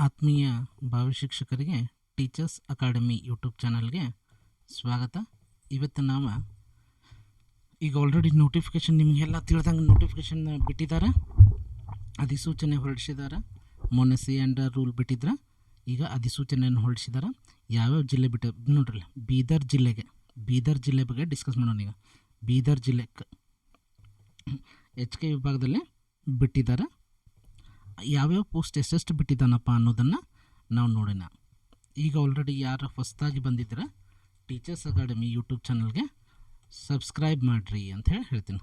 ಆತ್ಮೀಯ ಭಾವಿ ಶಿಕ್ಷಕರಿಗೆ ಟೀಚರ್ಸ್ ಅಕಾಡೆಮಿ ಯೂಟ್ಯೂಬ್ ಚಾನಲ್ಗೆ ಸ್ವಾಗತ. ಇವತ್ತು ನಾವು ಈಗ ಆಲ್ರೆಡಿ ನೋಟಿಫಿಕೇಷನ್ ನಿಮಗೆಲ್ಲ ತಿಳಿದಂಗೆ ನೋಟಿಫಿಕೇಷನ್ ಬಿಟ್ಟಿದ್ದಾರೆ, ಅಧಿಸೂಚನೆ ಹೊರಡಿಸಿದ್ದಾರೆ. ಮೊನ್ನೆ ಸಿ ಆ್ಯಂಡ್ ರೂಲ್ ಬಿಟ್ಟಿದ್ರೆ ಈಗ ಅಧಿಸೂಚನೆಯನ್ನು ಹೊರಡಿಸಿದ್ದಾರೆ. ಯಾವ್ಯಾವ ಜಿಲ್ಲೆ ಬಿಟ್ಟು ನೋಡ್ರಿ, ಬೀದರ್ ಜಿಲ್ಲೆ ಬಗ್ಗೆ ಡಿಸ್ಕಸ್ ಮಾಡೋಣ. ಈಗ ಬೀದರ್ ಜಿಲ್ಲೆ HK ವಿಭಾಗದಲ್ಲಿ ಬಿಟ್ಟಿದ್ದಾರೆ. ಯಾವ್ಯಾವ ಪೋಸ್ಟ್ ಎಷ್ಟೆಷ್ಟು ಬಿಟ್ಟಿದ್ದಾನಪ್ಪ ಅನ್ನೋದನ್ನು ನಾವು ನೋಡೋಣ. ಈಗ ಆಲ್ರೆಡಿ ಯಾರು ಹೊಸದಾಗಿ ಬಂದಿದ್ದೀರ ಟೀಚರ್ಸ್ ಅಕಾಡೆಮಿ ಯೂಟ್ಯೂಬ್ ಚಾನಲ್ಗೆ ಸಬ್ಸ್ಕ್ರೈಬ್ ಮಾಡಿರಿ ಅಂತ ಹೇಳ್ತೀನಿ.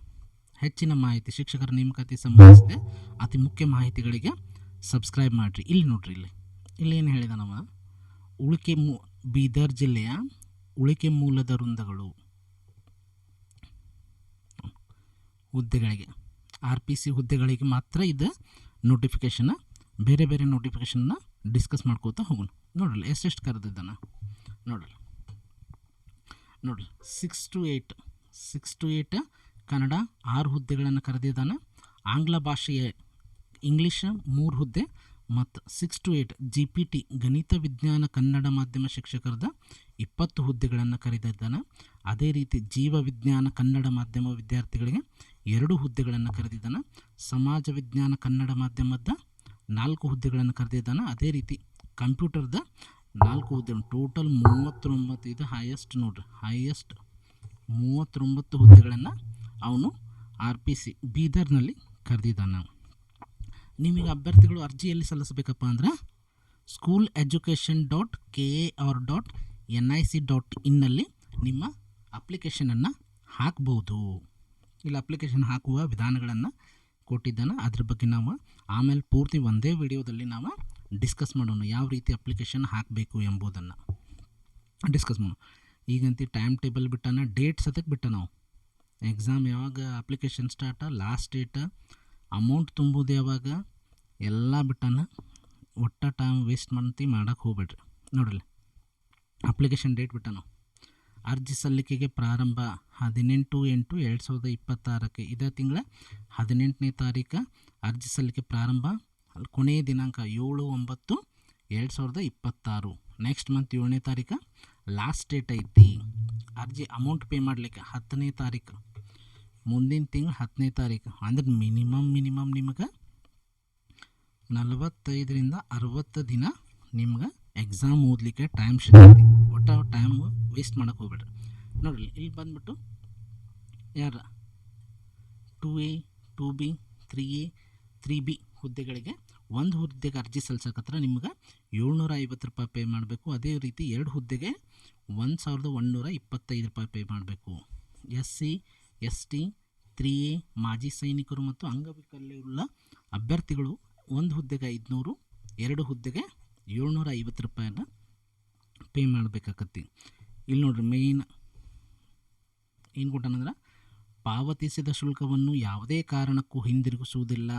ಹೆಚ್ಚಿನ ಮಾಹಿತಿ ಶಿಕ್ಷಕರ ನೇಮಕಾತಿ ಸಂಬಂಧಿಸಿದ ಅತಿ ಮುಖ್ಯ ಮಾಹಿತಿಗಳಿಗೆ ಸಬ್ಸ್ಕ್ರೈಬ್ ಮಾಡಿರಿ. ಇಲ್ಲಿ ನೋಡ್ರಿ, ಇಲ್ಲಿ ಏನು ಹೇಳಿದ ನಮ್ಮ ಬೀದರ್ ಜಿಲ್ಲೆಯ ಉಳಿಕೆ ಮೂಲದ ವೃಂದಗಳು ಹುದ್ದೆಗಳಿಗೆ RPC ಹುದ್ದೆಗಳಿಗೆ ಮಾತ್ರ ಇದು ನೋಟಿಫಿಕೇಷನ್ನ. ಬೇರೆ ಬೇರೆ ನೋಟಿಫಿಕೇಷನ್ನ ಡಿಸ್ಕಸ್ ಮಾಡ್ಕೋತಾ ಹೋಗೋಣ. ನೋಡ್ರಿ ಎಷ್ಟೆಷ್ಟು ಕರೆದಿದ್ದಾನೆ ನೋಡ್ರಿ 6 to 8 ಕನ್ನಡ 6 ಹುದ್ದೆಗಳನ್ನು ಕರೆದಿದ್ದಾನೆ. ಆಂಗ್ಲ ಭಾಷೆಯ ಇಂಗ್ಲೀಷ್ 3 ಹುದ್ದೆ ಮತ್ತು 6 to 8 GPT ಗಣಿತ ವಿಜ್ಞಾನ ಕನ್ನಡ ಮಾಧ್ಯಮ ಶಿಕ್ಷಕರದ 20 ಹುದ್ದೆಗಳನ್ನು ಕರೆದಿದ್ದಾನೆ. ಅದೇ ರೀತಿ ಜೀವ ವಿಜ್ಞಾನ ಕನ್ನಡ ಮಾಧ್ಯಮ ವಿದ್ಯಾರ್ಥಿಗಳಿಗೆ 2 ಹುದ್ದೆಗಳನ್ನು ಕರೆದಿದ್ದಾನೆ. ಸಮಾಜ ವಿಜ್ಞಾನ ಕನ್ನಡ ಮಾಧ್ಯಮದ 4 ಹುದ್ದೆಗಳನ್ನು ಕರೆದಿದ್ದಾನೆ. ಅದೇ ರೀತಿ ಕಂಪ್ಯೂಟರ್ದ 4 ಹುದ್ದೆ, ಟೋಟಲ್ 39. ಇದು ಹೈಯೆಸ್ಟ್ ನೋಡ್ರಿ, ಹೈಯೆಸ್ಟ್ 39 ಹುದ್ದೆಗಳನ್ನು ಅವನು RPC ಬೀದರ್ನಲ್ಲಿ ಕರೆದಿದ್ದಾನೆ. ನಿಮಗೆ ಅಭ್ಯರ್ಥಿಗಳು ಅರ್ಜಿಯಲ್ಲಿ ಸಲ್ಲಿಸಬೇಕಪ್ಪ ಅಂದ್ರೆ school.education.ka.nic.in ನಲ್ಲಿ ನಿಮ್ಮ ಅಪ್ಲಿಕೇಶನನ್ನು ಹಾಕ್ಬೋದು. ಇಲ್ಲಿ ಅಪ್ಲಿಕೇಶನ್ ಹಾಕುವ ವಿಧಾನಗಳನ್ನು ಕೊಟ್ಟಿದ್ದಾನೆ. ಅದ್ರ ಬಗ್ಗೆ ನಾವು ಆಮೇಲೆ ಪೂರ್ತಿ ಒಂದೇ ವಿಡಿಯೋದಲ್ಲಿ ನಾವು ಡಿಸ್ಕಸ್ ಮಾಡೋಣ, ಯಾವ ರೀತಿ ಅಪ್ಲಿಕೇಶನ್ ಹಾಕಬೇಕು ಎಂಬುದನ್ನು ಡಿಸ್ಕಸ್ ಮಾಡೋಣ. ಈಗಂತೂ ಟೈಮ್ ಟೇಬಲ್ ಬಿಟ್ಟಾನ, ಡೇಟ್ಸ್ ಅದಕ್ಕೆ ಬಿಟ್ಟ. ನಾವು ಎಕ್ಸಾಮ್ ಯಾವಾಗ application start, last date, amount ತುಂಬೋದು ಯಾವಾಗ, ಎಲ್ಲ ಬಿಟ್ಟಾನ. ಒಟ್ಟು ಟೈಮ್ ವೇಸ್ಟ್ ಮಾಡೋಕ್ಕೆ ಹೋಗ್ಬೇಡ್ರಿ. ನೋಡ್ರಿ, ಅಪ್ಲಿಕೇಶನ್ ಡೇಟ್ ಬಿಟ್ಟ. ನಾವು ಅರ್ಜಿ ಸಲ್ಲಿಕೆಗೆ ಪ್ರಾರಂಭ 18/8/2026 ಇದೇ ತಿಂಗಳ 18ನೇ ತಾರೀಕು ಅರ್ಜಿ ಸಲ್ಲಿಕೆ ಪ್ರಾರಂಭ. ಕೊನೆಯ ದಿನಾಂಕ 7/9/2026. ನೆಕ್ಸ್ಟ್ ಮಂತ್ 7ನೇ ತಾರೀಕು ಲಾಸ್ಟ್ ಡೇಟ್ ಐತಿ. ಅರ್ಜಿ ಅಮೌಂಟ್ ಪೇ ಮಾಡಲಿಕ್ಕೆ 10ನೇ ತಾರೀಕು, ಮುಂದಿನ ತಿಂಗಳು 10ನೇ ತಾರೀಕು. ಅಂದ್ರೆ ಮಿನಿಮಮ್ ನಿಮಗೆ 45ರಿಂದ 60 ದಿನ ನಿಮ್ಗೆ ಎಕ್ಸಾಮ್ ಓದಲಿಕ್ಕೆ ಟೈಮ್ ಸಿಗ್ತೈತಿ. ಒಟ್ಟು ಟೈಮ್ ವೇಸ್ಟ್ ಮಾಡೋಕ್ಕೆ ಹೋಗ್ಬೇಡ್ರಿ. ನೋಡ್ರಿ, ಇಲ್ಲಿ ಬಂದುಬಿಟ್ಟು ಯಾರ 2A 2B 3A 3B ಹುದ್ದೆಗಳಿಗೆ ಒಂದು ಹುದ್ದೆಗೆ ಅರ್ಜಿ ಸಲ್ಲಿಸಕತ್ರ ನಿಮ್ಗೆ 750 ರೂಪಾಯಿ ಪೇ ಮಾಡಬೇಕು. ಅದೇ ರೀತಿ 2 ಹುದ್ದೆಗೆ 1125 ರೂಪಾಯಿ ಪೇ ಮಾಡಬೇಕು. SC ST 3A ಮಾಜಿ ಸೈನಿಕರು ಮತ್ತು ಅಂಗವಿಕಲರುಳ್ಳ ಅಭ್ಯರ್ಥಿಗಳು 1 ಹುದ್ದೆಗೆ 500, 2 ಹುದ್ದೆಗೆ 750 ರೂಪಾಯಿನ ಪೇ ಮಾಡಬೇಕಾಗತ್ತೆ. ಇಲ್ಲಿ ನೋಡ್ರಿ, ಮೇಯ್ನ್ ಏನು ಕೊಟ್ಟಾನಂದ್ರೆ ಪಾವತಿಸಿದ ಶುಲ್ಕವನ್ನು ಯಾವುದೇ ಕಾರಣಕ್ಕೂ ಹಿಂದಿರುಗಿಸುವುದಿಲ್ಲ.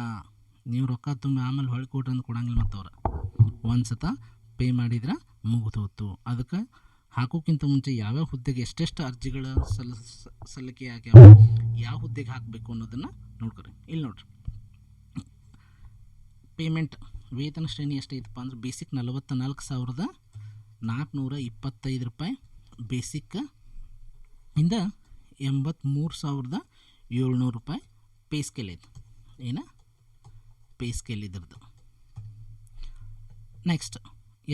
ನೀವು ರೊಕ್ಕ ತುಂಬ ಆಮೇಲೆ ಹೊಳ್ಕೊಟ್ರೆ ಅಂತ ಕೊಡಂಗಿಲ್ಲ. ಮತ್ತು ಅವ್ರು ಒಂದು ಸತ ಪೇ ಮಾಡಿದ್ರೆ ಮುಗಿದೋತು. ಅದಕ್ಕೆ ಹಾಕೋಕ್ಕಿಂತ ಮುಂಚೆ ಯಾವ್ಯಾವ ಹುದ್ದೆಗೆ ಎಷ್ಟೆಷ್ಟು ಅರ್ಜಿಗಳ ಸಲ್ಲಿಕೆ ಆಗ್ಯಾವ, ಯಾವ ಹುದ್ದೆಗೆ ಹಾಕಬೇಕು ಅನ್ನೋದನ್ನು ನೋಡ್ಕೊರಿ. ಇಲ್ಲಿ ನೋಡ್ರಿ, ಪೇಮೆಂಟ್ ವೇತನ ಶ್ರೇಣಿ ಎಷ್ಟೈತಪ್ಪ ಅಂದ್ರೆ ಬೇಸಿಕ್ 44,425 ರೂಪಾಯಿ ಬೇಸಿಕ್ ಇಂದ 83,700 ರೂಪಾಯಿ ಪೇ ಸ್ಕೇಲ್ ಐತೆ. ಪೇ ಸ್ಕೇಲ್ ಇದ್ರದ್ದು. ನೆಕ್ಸ್ಟ್,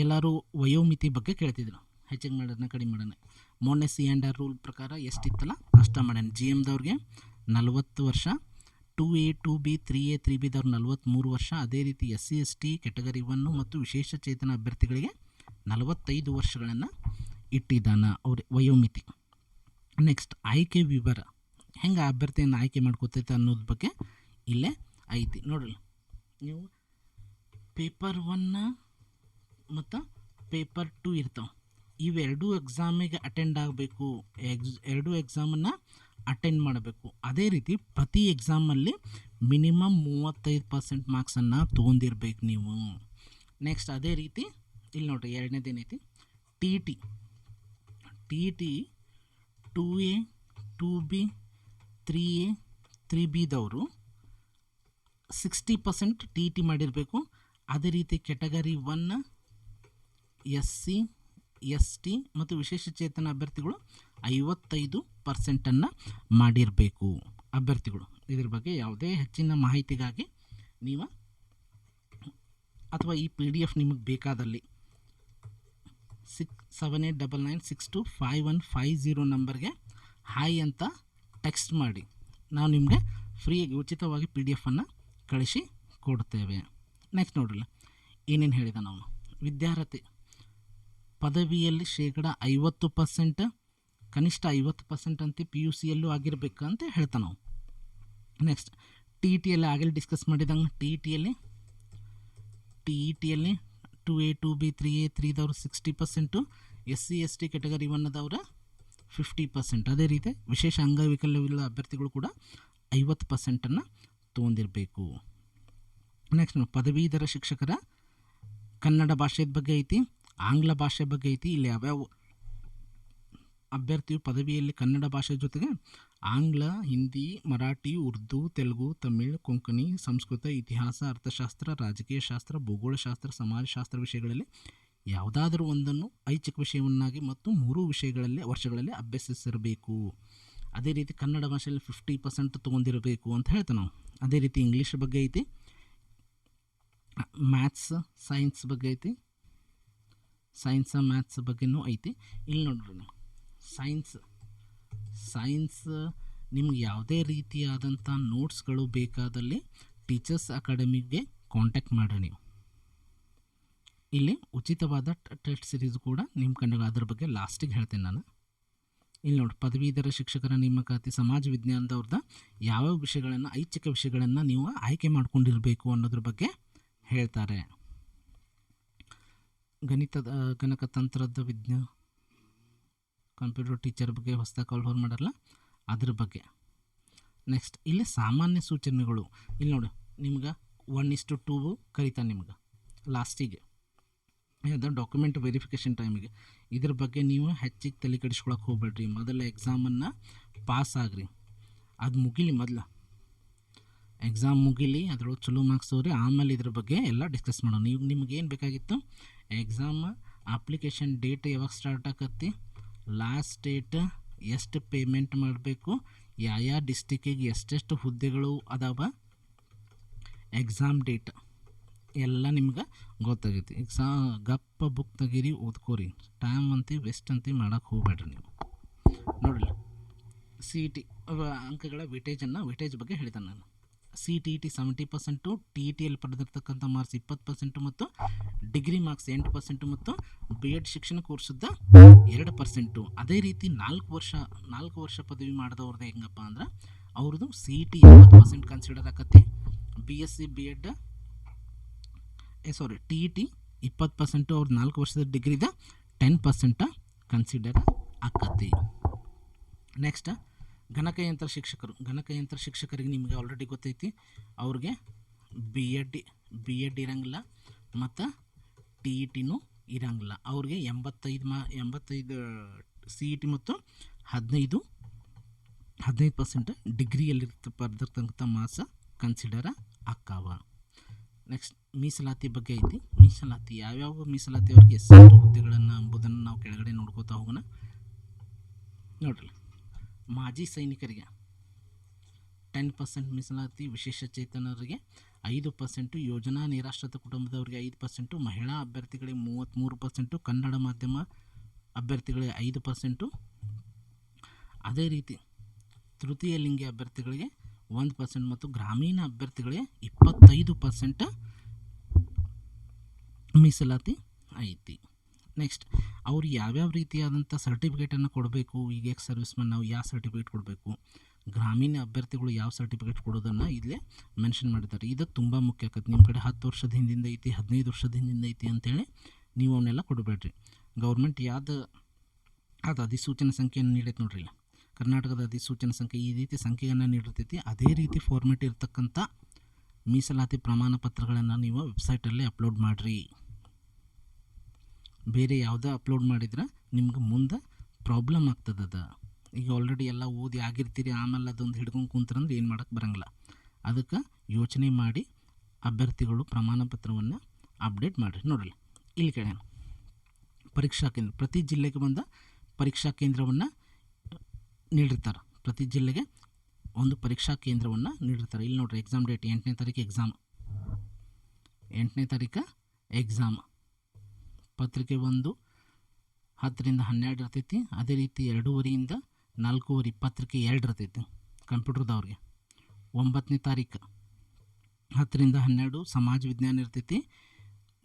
ಎಲ್ಲರೂ ವಯೋಮಿತಿ ಬಗ್ಗೆ ಕೇಳ್ತಿದ್ರು, ಹೆಚ್ಚಿಗೆ ಮಾಡೋದನ್ನ ಕಡಿಮೆ ಮಾಡೋಣ. ಮೊನ್ನೆ C&R ರೂಲ್ ಪ್ರಕಾರ ಎಷ್ಟಿತ್ತಲ್ಲ ಅಷ್ಟ ಮಾಡೋಣ. GMದವ್ರಿಗೆ 40 ವರ್ಷ, 2A 2B 3A 3Bದವ್ರು 43 ವರ್ಷ. ಅದೇ ರೀತಿ SC ST ಕೆಟಗರಿ 1 ಮತ್ತು ವಿಶೇಷ ಚೇತನ ಅಭ್ಯರ್ಥಿಗಳಿಗೆ 45 ವರ್ಷಗಳನ್ನು ಇಟ್ಟಿದ್ದಾನೆ ಅವ್ರ ವಯೋಮಿತಿ. ನೆಕ್ಸ್ಟ್, ಆಯ್ಕೆ ವಿವರ ಹೆಂಗೆ ಅಭ್ಯರ್ಥಿಯನ್ನು ಆಯ್ಕೆ ಮಾಡ್ಕೋತೈತೆ ಅನ್ನೋದ್ರ ಬಗ್ಗೆ ಇಲ್ಲೇ ಐತಿ. ನೋಡ್ರಿ, ನೀವು ಪೇಪರ್ 1 ಮತ್ತು ಪೇಪರ್ 2 ಇರ್ತಾವೆ. ಇವೆರಡೂ ಎಕ್ಸಾಮಿಗೆ ಅಟೆಂಡ್ ಆಗಬೇಕು, ಎರಡೂ ಎಕ್ಸಾಮನ್ನು ಅಟೆಂಡ್ ಮಾಡಬೇಕು. ಅದೇ ರೀತಿ ಪ್ರತಿ ಎಕ್ಸಾಮಲ್ಲಿ ಮಿನಿಮಮ್ 35% ಮಾರ್ಕ್ಸನ್ನು ತೊಗೊಂಡಿರ್ಬೇಕು ನೀವು. ನೆಕ್ಸ್ಟ್, ಅದೇ ರೀತಿ ಇಲ್ಲಿ ನೋಡಿರಿ, ಎರಡನೇದೇನೈತಿ TET 2A 2B 3A 3Bದವರು 60% TET ಮಾಡಿರಬೇಕು. ಅದೇ ರೀತಿ ಕೆಟಗರಿ 1 SC ST ಮತ್ತು ವಿಶೇಷಚೇತನ ಅಭ್ಯರ್ಥಿಗಳು 55% ಮಾಡಿರಬೇಕು ಅಭ್ಯರ್ಥಿಗಳು. ಇದ್ರ ಬಗ್ಗೆ ಯಾವುದೇ ಹೆಚ್ಚಿನ ಮಾಹಿತಿಗಾಗಿ ನೀವು ಅಥವಾ ಈ PDF ನಿಮಗೆ ಬೇಕಾದಲ್ಲಿ 7899625150 ನಂಬರ್ಗೆ ಹಾಯ್ ಅಂತ ಟೆಕ್ಸ್ಟ್ ಮಾಡಿ, ನಾವು ನಿಮಗೆ ಫ್ರೀಯಾಗಿ ಉಚಿತವಾಗಿ PDF ಕಳಿಸಿ ಕೊಡ್ತೇವೆ. ನೆಕ್ಸ್ಟ್ ನೋಡ್ರಲ್ಲ ಏನೇನು ಹೇಳಿದ ನಾವು, ವಿದ್ಯಾರ್ಥಿ ಪದವಿಯಲ್ಲಿ ಶೇಕಡ 50%, ಕನಿಷ್ಠ 50% ಅಂತ PUCಯಲ್ಲೂ ಆಗಿರಬೇಕಂತ ಹೇಳ್ತಾ ನಾವು. ನೆಕ್ಸ್ಟ್ TETಯಲ್ಲಿ ಆಗಲೇ ಡಿಸ್ಕಸ್ ಮಾಡಿದಂಗೆ TETಯಲ್ಲಿ 2A 2B 3A 3ದವರು 60%, SC ST ಕೆಟಗರಿ 1ದವರು 50%. ಅದೇ ರೀತಿ ವಿಶೇಷ ಅಂಗವೈಕಲ್ಯವಿಲ್ಲ ಅಭ್ಯರ್ಥಿಗಳು ಕೂಡ 50% ತೊಗೊಂಡಿರಬೇಕು. ನೆಕ್ಸ್ಟ್ ಪದವೀಧರ ಶಿಕ್ಷಕರ ಕನ್ನಡ ಭಾಷೆದ ಬಗ್ಗೆ ಐತಿ, ಆಂಗ್ಲ ಭಾಷೆ ಬಗ್ಗೆ ಐತಿ. ಇಲ್ಲಿ ಯಾವ್ಯಾವ ಅಭ್ಯರ್ಥಿಯು ಪದವಿಯಲ್ಲಿ ಕನ್ನಡ ಭಾಷೆ ಜೊತೆಗೆ ಆಂಗ್ಲ, ಹಿಂದಿ, ಮರಾಠಿ, ಉರ್ದು, ತೆಲುಗು, ತಮಿಳ್, ಕೊಂಕಣಿ, ಸಂಸ್ಕೃತ, ಇತಿಹಾಸ, ಅರ್ಥಶಾಸ್ತ್ರ, ರಾಜಕೀಯ ಶಾಸ್ತ್ರ, ಭೂಗೋಳಶಾಸ್ತ್ರ, ಸಮಾಜಶಾಸ್ತ್ರ ವಿಷಯಗಳಲ್ಲಿ ಯಾವುದಾದರೂ ಒಂದನ್ನು ಐಚ್ಛಿಕ ವಿಷಯವನ್ನಾಗಿ ಮತ್ತು 3 ವರ್ಷಗಳಲ್ಲಿ ಅಭ್ಯಸಿಸಿರಬೇಕು. ಅದೇ ರೀತಿ ಕನ್ನಡ ಭಾಷೆಯಲ್ಲಿ 50% ತೊಗೊಂಡಿರಬೇಕು ಅಂತ ಹೇಳ್ತೇವೆ ನಾವು. ಅದೇ ರೀತಿ ಇಂಗ್ಲೀಷ್ ಬಗ್ಗೆ ಐತಿ, ಮ್ಯಾಥ್ಸ್ ಸೈನ್ಸ್ ಬಗ್ಗೆ ಐತಿ, ಮ್ಯಾಥ್ಸ್ ಬಗ್ಗೆನೂ ಐತಿ. ಇಲ್ಲಿ ನೋಡ್ರಿ ನೀವು ಸೈನ್ಸ್ ನಿಮ್ಗೆ ಯಾವುದೇ ರೀತಿಯಾದಂಥ ನೋಟ್ಸ್ಗಳು ಬೇಕಾದಲ್ಲಿ ಟೀಚರ್ಸ್ ಅಕಾಡೆಮಿಗೆ ಕಾಂಟ್ಯಾಕ್ಟ್ ಮಾಡಿರಿ. ನೀವು ಇಲ್ಲಿ ಉಚಿತವಾದ ಟೆಸ್ಟ್ ಸಿರೀಸ್ ಕೂಡ ನಿಮ್ಮ ಕಣ್ಣಿಗೆ, ಅದ್ರ ಬಗ್ಗೆ ಲಾಸ್ಟಿಗೆ ಹೇಳ್ತೇನೆ ನಾನು. ಇಲ್ಲಿ ನೋಡಿ, ಪದವೀಧರ ಶಿಕ್ಷಕರ ನೇಮಕಾತಿ ಸಮಾಜ ವಿಜ್ಞಾನದವ್ರದ ಯಾವ್ಯಾವ ವಿಷಯಗಳನ್ನು, ಐಚ್ಛಿಕ ವಿಷಯಗಳನ್ನು ನೀವು ಆಯ್ಕೆ ಮಾಡ್ಕೊಂಡಿರಬೇಕು ಅನ್ನೋದ್ರ ಬಗ್ಗೆ ಹೇಳ್ತಾರೆ. ಗಣಕತಂತ್ರದ ವಿಜ್ಞಾನ, ಕಂಪ್ಯೂಟರ್ ಟೀಚರ್ ಬಗ್ಗೆ ಹೊಸದಾಗಿ ಕಾಲ್ ಮಾಡಲ್ಲ, ಅದ್ರ ಬಗ್ಗೆ. ನೆಕ್ಸ್ಟ್ ಇಲ್ಲಿ ಸಾಮಾನ್ಯ ಸೂಚನೆಗಳು, ಇಲ್ಲಿ ನೋಡಿ ನಿಮ್ಗೆ 1:2 ಕರಿತಾನೆ ನಿಮ್ಗೆ ಲಾಸ್ಟಿಗೆ, ಅದು ಡಾಕ್ಯುಮೆಂಟ್ ವೆರಿಫಿಕೇಷನ್ ಟೈಮಿಗೆ. ಇದ್ರ ಬಗ್ಗೆ ನೀವು ಹೆಚ್ಚಿಗೆ ತಲೆ ಕೆಡಿಸ್ಕೊಳಕ್ಕೆ ಹೋಗ್ಬೇಡ್ರಿ. ಮೊದಲ ಎಕ್ಸಾಮನ್ನು ಪಾಸ್ ಆಗ್ರಿ, ಅದು ಮುಗಿಲಿ, ಮೊದಲು ಎಕ್ಸಾಮ್ ಮುಗಿಲಿ, ಅದ್ರೊಳಗೆ ಚಲೋ ಮಾರ್ಕ್ಸ್ ಹೋಗ್ರಿ, ಆಮೇಲೆ ಇದ್ರ ಬಗ್ಗೆ ಎಲ್ಲ ಡಿಸ್ಕಸ್ ಮಾಡೋಣ. ಈಗ ನಿಮ್ಗೆ ಏನು ಬೇಕಾಗಿತ್ತು, ಎಕ್ಸಾಮ್ ಅಪ್ಲಿಕೇಶನ್ ಡೇಟ್ ಯಾವಾಗ ಸ್ಟಾರ್ಟ್ ಆಕತ್ತಿ, ಲಾಸ್ಟ್ ಡೇಟ್, ಎಷ್ಟು ಪೇಮೆಂಟ್ ಮಾಡಬೇಕು, ಯಾವ ಡಿಸ್ಟಿಕ್ಕಿಗೆ ಎಷ್ಟೆಷ್ಟು ಹುದ್ದೆಗಳು ಅದಾವ, ಎಕ್ಸಾಮ್ ಡೇಟ್ ಎಲ್ಲ ನಿಮ್ಗೆ ಗೊತ್ತಾಗೈತಿ. ಈಗ ಗಪ್ಪ ಬುಕ್ ತೆಗೀರಿ, ಓದ್ಕೋರಿ, ಟೈಮ್ ಅಂತಿ ವೆಸ್ಟ್ ಅಂತಿ ಮಾಡೋಕ್ಕೆ ಹೋಗ್ಬೇಡ್ರಿ ನೀವು. ನೋಡಿರಿ CET ಅಂಕಗಳ ವೇಟೇಜ್ ಬಗ್ಗೆ ಹೇಳ್ತಾನೆ ನಾನು. CTET 70%, TETಯಲ್ಲಿ ಪಡೆದಿರ್ತಕ್ಕಂಥ ಮಾರ್ಕ್ಸ್ 20% ಮತ್ತು ಡಿಗ್ರಿ ಮಾರ್ಕ್ಸ್ 8% ಮತ್ತು B.Ed ಶಿಕ್ಷಣ ಕೋರ್ಸದ 2%. ಅದೇ ರೀತಿ 4 ವರ್ಷ ಪದವಿ ಮಾಡಿದವ್ರದ್ದು ಹೆಂಗಪ್ಪ ಅಂದ್ರೆ ಅವ್ರದ್ದು CET 80% ಕನ್ಸಿಡರ್ ಆಕತಿ, BSc B.Ed TET 20%, ಅವ್ರ 4 ವರ್ಷದ ಡಿಗ್ರಿದ 10% ಕನ್ಸಿಡರ್ ಆಕತಿ. ನೆಕ್ಸ್ಟ್ ಗಣಕಯಂತ್ರ ಶಿಕ್ಷಕರಿಗೆ ನಿಮಗೆ ಆಲ್ರೆಡಿ ಗೊತ್ತೈತಿ, ಅವ್ರಿಗೆ B.Ed ಇರಂಗಿಲ್ಲ ಮತ್ತು TETನೂ ಇರಂಗಿಲ್ಲ. ಅವ್ರಿಗೆ 85 CET ಮತ್ತು 15% ಡಿಗ್ರಿಯಲ್ಲಿ ಪಡೆದಿರ್ತಕ್ಕಂಥ ಮಾರ್ಕ್ಸ್ ಕನ್ಸಿಡರ್ ಆಕ್ಕಾವ. ನೆಕ್ಸ್ಟ್ ಮೀಸಲಾತಿ ಬಗ್ಗೆ ಐತಿ. ಮೀಸಲಾತಿ ಯಾವ್ಯಾವ ಮೀಸಲಾತಿ ಅವ್ರಿಗೆ ಎಷ್ಟು ಹುದ್ದೆಗಳನ್ನು ಎಂಬುದನ್ನು ನಾವು ಕೆಳಗಡೆ ನೋಡ್ಕೋತಾ ಹೋಗೋಣ. ನೋಡ್ರಿ, ಮಾಜಿ ಸೈನಿಕರಿಗೆ 10% ಮೀಸಲಾತಿ, ವಿಶೇಷ ಚೇತನರಿಗೆ 5%, ಯೋಜನಾ ನಿರಾಶ್ರಿತ ಕುಟುಂಬದವರಿಗೆ 5%, ಮಹಿಳಾ ಅಭ್ಯರ್ಥಿಗಳಿಗೆ 33%, ಕನ್ನಡ ಮಾಧ್ಯಮ ಅಭ್ಯರ್ಥಿಗಳಿಗೆ 5%, ಅದೇ ರೀತಿ ತೃತೀಯ ಲಿಂಗಿ ಅಭ್ಯರ್ಥಿಗಳಿಗೆ 1% ಮತ್ತು ಗ್ರಾಮೀಣ ಅಭ್ಯರ್ಥಿಗಳಿಗೆ 25% ಮೀಸಲಾತಿ ಐತಿ. ನೆಕ್ಸ್ಟ್ ಅವ್ರು ಯಾವ್ಯಾವ ರೀತಿಯಾದಂಥ ಸರ್ಟಿಫಿಕೇಟನ್ನು ಕೊಡಬೇಕು, ಈಗ ಸರ್ವಿಸ್ ಮ್ಯಾನ್ ನಾವು ಯಾವ ಸರ್ಟಿಫಿಕೇಟ್ ಕೊಡಬೇಕು, ಗ್ರಾಮೀಣ ಅಭ್ಯರ್ಥಿಗಳು ಯಾವ ಸರ್ಟಿಫಿಕೇಟ್ ಕೊಡೋದನ್ನು ಇಲ್ಲೇ ಮೆನ್ಷನ್ ಮಾಡಿದ್ದಾರೆ. ಇದು ತುಂಬ ಮುಖ್ಯ ಆಕತ್ತೆ. ನಿಮ್ಮ ಕಡೆ 10 ವರ್ಷದ ಹಿಂದಿಂದ ಐತಿ, 15 ವರ್ಷದ ಹಿಂದಿಂದ ಐತಿ ಅಂತೇಳಿ ನೀವು ಅವನ್ನೆಲ್ಲ ಕೊಡಬೇಡ್ರಿ. ಗೌರ್ಮೆಂಟ್ ಅದು ಅಧಿಸೂಚನೆ ಸಂಖ್ಯೆಯನ್ನು ನೀಡೈತೆ ನೋಡ್ರಿ, ಕರ್ನಾಟಕದ ಅಧಿಸೂಚನೆ ಸಂಖ್ಯೆ ಈ ರೀತಿ ಸಂಖ್ಯೆಯನ್ನು ನೀಡಿರ್ತೈತಿ. ಅದೇ ರೀತಿ ಫಾರ್ಮೆಟ್ ಇರ್ತಕ್ಕಂಥ ಮೀಸಲಾತಿ ಪ್ರಮಾಣ ಪತ್ರಗಳನ್ನು ನೀವು ವೆಬ್ಸೈಟಲ್ಲಿ ಅಪ್ಲೋಡ್ ಮಾಡಿರಿ. ಬೇರೆ ಯಾವುದೇ ಅಪ್ಲೋಡ್ ಮಾಡಿದ್ರೆ ನಿಮ್ಗೆ ಮುಂದೆ ಪ್ರಾಬ್ಲಮ್ ಆಗ್ತದೆ. ಈಗ ಆಲ್ರೆಡಿ ಎಲ್ಲ ಓದಿ ಆಗಿರ್ತೀರಿ, ಆಮೇಲೆ ಅದೊಂದು ಹಿಡ್ಕೊಂಡು ಕುಂತ್ರಂದ್ರೆ ಏನು ಮಾಡೋಕ್ಕೆ ಬರೋಂಗಿಲ್ಲ. ಅದಕ್ಕೆ ಯೋಚನೆ ಮಾಡಿ ಅಭ್ಯರ್ಥಿಗಳು ಪ್ರಮಾಣ ಪತ್ರವನ್ನು ಅಪ್ಡೇಟ್ ಮಾಡಿರಿ. ನೋಡಿರಿ ಇಲ್ಲಿ ಕೇಳೋಣ, ಪರೀಕ್ಷಾ ಕೇಂದ್ರ ಪ್ರತಿ ಜಿಲ್ಲೆಗೆ ಬಂದ ಪರೀಕ್ಷಾ ಕೇಂದ್ರವನ್ನು ನೀಡಿರ್ತಾರೆ. ಪ್ರತಿ ಜಿಲ್ಲೆಗೆ ಒಂದು ಪರೀಕ್ಷಾ ಕೇಂದ್ರವನ್ನು ನೀಡಿರ್ತಾರೆ. ಇಲ್ಲಿ ನೋಡಿರಿ ಎಕ್ಸಾಮ್ ಡೇಟ್ 8ನೇ ತಾರೀಕು ಎಕ್ಸಾಮ್, 8ನೇ ತಾರೀಕು ಎಕ್ಸಾಮ್. ಪತ್ರಿಕೆ 1 10ರಿಂದ 12 ಇರ್ತೈತಿ. ಅದೇ ರೀತಿ 2:30ಯಿಂದ 4:30 ಪತ್ರಿಕೆ 2 ಇರ್ತೈತಿ ಕಂಪ್ಯೂಟರ್ದವ್ರಿಗೆ. 9ನೇ ತಾರೀಕು 10ರಿಂದ 12 ಸಮಾಜ ವಿಜ್ಞಾನ ಇರ್ತೈತಿ.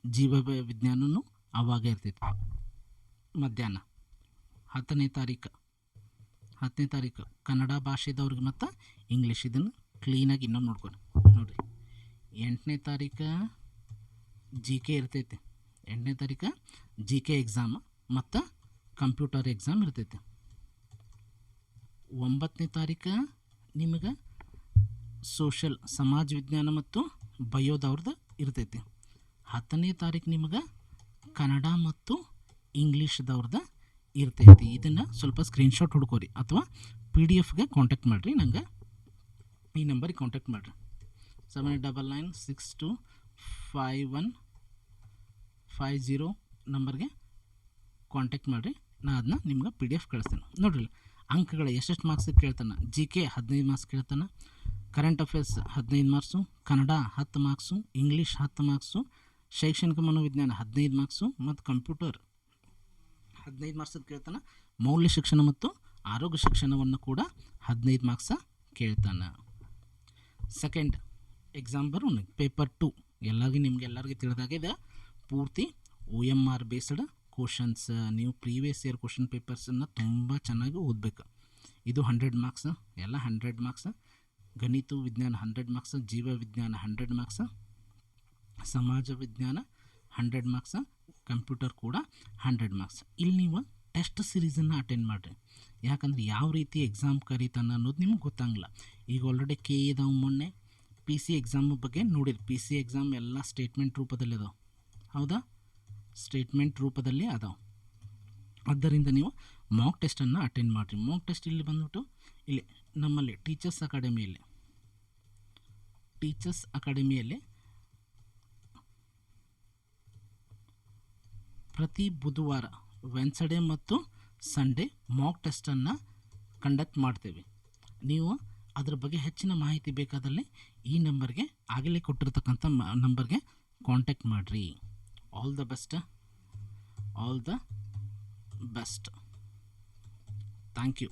ಜೀವ ವಿಜ್ಞಾನವೂ ಅವಾಗೇ ಇರ್ತೈತಿ ಮಧ್ಯಾಹ್ನ. 10ನೇ ತಾರೀಕು ಕನ್ನಡ ಭಾಷೆದವ್ರಿಗೆ ಮತ್ತು ಇಂಗ್ಲೀಷ್. ಇದನ್ನು ಕ್ಲೀನಾಗಿ ಇನ್ನೊಂದು ನೋಡ್ಕೊಂಡು ನೋಡಿರಿ. 8ನೇ ತಾರೀಕು ಜಿ ಕೆ ಇರ್ತೈತಿ. 8ನೇ ತಾರೀಕು ಜಿ ಕೆ ಎಕ್ಸಾಮ್ ಮತ್ತು ಕಂಪ್ಯೂಟರ್ ಎಕ್ಸಾಮ್ ಇರ್ತೈತಿ. 9ನೇ ತಾರೀಕು ನಿಮಗೆ ಸೋಷಲ್ ಸಮಾಜ ವಿಜ್ಞಾನ ಮತ್ತು ಬಯೋದವ್ರದ್ದು ಇರ್ತೈತಿ. 10ನೇ ತಾರೀಕು ನಿಮಗೆ ಕನ್ನಡ ಮತ್ತು ಇಂಗ್ಲೀಷ್ದವ್ರದ್ದು ಇರ್ತೈತಿ. ಇದನ್ನು ಸ್ವಲ್ಪ ಸ್ಕ್ರೀನ್ಶಾಟ್ ಹುಡ್ಕೋರಿ ಅಥವಾ PDF ಕಾಂಟ್ಯಾಕ್ಟ್ ಮಾಡಿರಿ. ನಂಗೆ ಈ ನಂಬರಿಗೆ ಕಾಂಟ್ಯಾಕ್ಟ್ ಮಾಡಿರಿ. 7996251550 ನಂಬರ್ಗೆ ಕಾಂಟ್ಯಾಕ್ಟ್ ಮಾಡಿರಿ. ನಾನು ಅದನ್ನ ನಿಮ್ಗೆ PDF ಕಳಿಸ್ತೇನೆ. ನೋಡಿರಿ ಅಂಕಗಳು ಎಷ್ಟೆಷ್ಟು ಮಾರ್ಕ್ಸಿಗೆ ಕೇಳ್ತಾನೆ. ಜಿ ಕೆ 15 ಮಾರ್ಕ್ಸ್ ಕೇಳ್ತಾನೆ, current affairs 15 marks, Kannada 10 marks, English 10 marks, ಶೈಕ್ಷಣಿಕ ಮನೋವಿಜ್ಞಾನ 15 ಮಾರ್ಕ್ಸು ಮತ್ತು ಕಂಪ್ಯೂಟರ್ 15 ಮಾರ್ಕ್ಸದ್ದು ಕೇಳ್ತಾನೆ. ಮೌಲ್ಯ ಶಿಕ್ಷಣ ಮತ್ತು ಆರೋಗ್ಯ ಶಿಕ್ಷಣವನ್ನು ಕೂಡ 15 ಮಾರ್ಕ್ಸ ಕೇಳ್ತಾನೆ. ಸೆಕೆಂಡ್ ಎಕ್ಸಾಮ್ ಬರೋಣ ಪೇಪರ್ 2. ನಿಮಗೆಲ್ಲರಿಗೂ ತಿಳಿದಾಗಿದೆ. ಪೂರ್ತಿ OMR ಬೇಸ್ಡ್ ಕ್ವಶನ್ಸ್. ನೀವು ಪ್ರೀವಿಯಸ್ ಇಯರ್ ಕ್ವಶನ್ ಪೇಪರ್ಸನ್ನು ತುಂಬ ಚೆನ್ನಾಗಿ ಓದಬೇಕು. ಇದು 100 ಮಾರ್ಕ್ಸ್, ಎಲ್ಲ 100 ಮಾರ್ಕ್ಸ್. ಗಣಿತ ವಿಜ್ಞಾನ 100 ಮಾರ್ಕ್ಸ್, ಜೀವ ವಿಜ್ಞಾನ 100 ಮಾರ್ಕ್ಸ್, ಸಮಾಜ ವಿಜ್ಞಾನ 100 ಮಾರ್ಕ್ಸ್, ಕಂಪ್ಯೂಟರ್ ಕೂಡ 100 ಮಾರ್ಕ್ಸ್. ಇಲ್ಲಿ ನೀವು ಟೆಸ್ಟ್ ಸಿರೀಸನ್ನು ಅಟೆಂಡ್ ಮಾಡಿರಿ. ಯಾಕಂದರೆ ಯಾವ ರೀತಿ ಎಕ್ಸಾಮ್ ಕರೀತಾನೆ ಅನ್ನೋದು ನಿಮ್ಗೆ ಗೊತ್ತಾಗಲ್ಲ. ಈಗ ಆಲ್ರೆಡಿ ಕೆ ಇದಾವೆ. ಮೊನ್ನೆ PC ಎಕ್ಸಾಮ್ ಬಗ್ಗೆ ನೋಡಿರಿ. PC ಎಕ್ಸಾಮ್ ಎಲ್ಲ ಸ್ಟೇಟ್ಮೆಂಟ್ ರೂಪದಲ್ಲಿ ಅದಾವೆ. ಹೌದಾ, ಸ್ಟೇಟ್ಮೆಂಟ್ ರೂಪದಲ್ಲಿ ಅದಾವೆ. ಆದ್ದರಿಂದ ನೀವು ಮಾಕ್ ಟೆಸ್ಟನ್ನು ಅಟೆಂಡ್ ಮಾಡಿರಿ. ಮಾಕ್ ಟೆಸ್ಟ್ ಇಲ್ಲಿ ಬಂದ್ಬಿಟ್ಟು ಇಲ್ಲಿ ನಮ್ಮಲ್ಲಿ ಟೀಚರ್ಸ್ ಅಕಾಡೆಮಿಯಲ್ಲಿ ಪ್ರತಿ ಬುಧವಾರ, ವೆನ್ಸ್ಡೇ ಮತ್ತು ಸಂಡೇ ಮಾಕ್ ಟೆಸ್ಟನ್ನು ಕಂಡಕ್ಟ್ ಮಾಡ್ತೇವೆ. ನೀವು ಅದ್ರ ಬಗ್ಗೆ ಹೆಚ್ಚಿನ ಮಾಹಿತಿ ಬೇಕಾದಲ್ಲಿ ಈ ನಂಬರ್ಗೆ ಆಗಲೇ ಕೊಟ್ಟಿರ್ತಕ್ಕಂಥ ನಂಬರ್ಗೆ ಕಾಂಟ್ಯಾಕ್ಟ್ ಮಾಡಿರಿ. All the best. Thank you.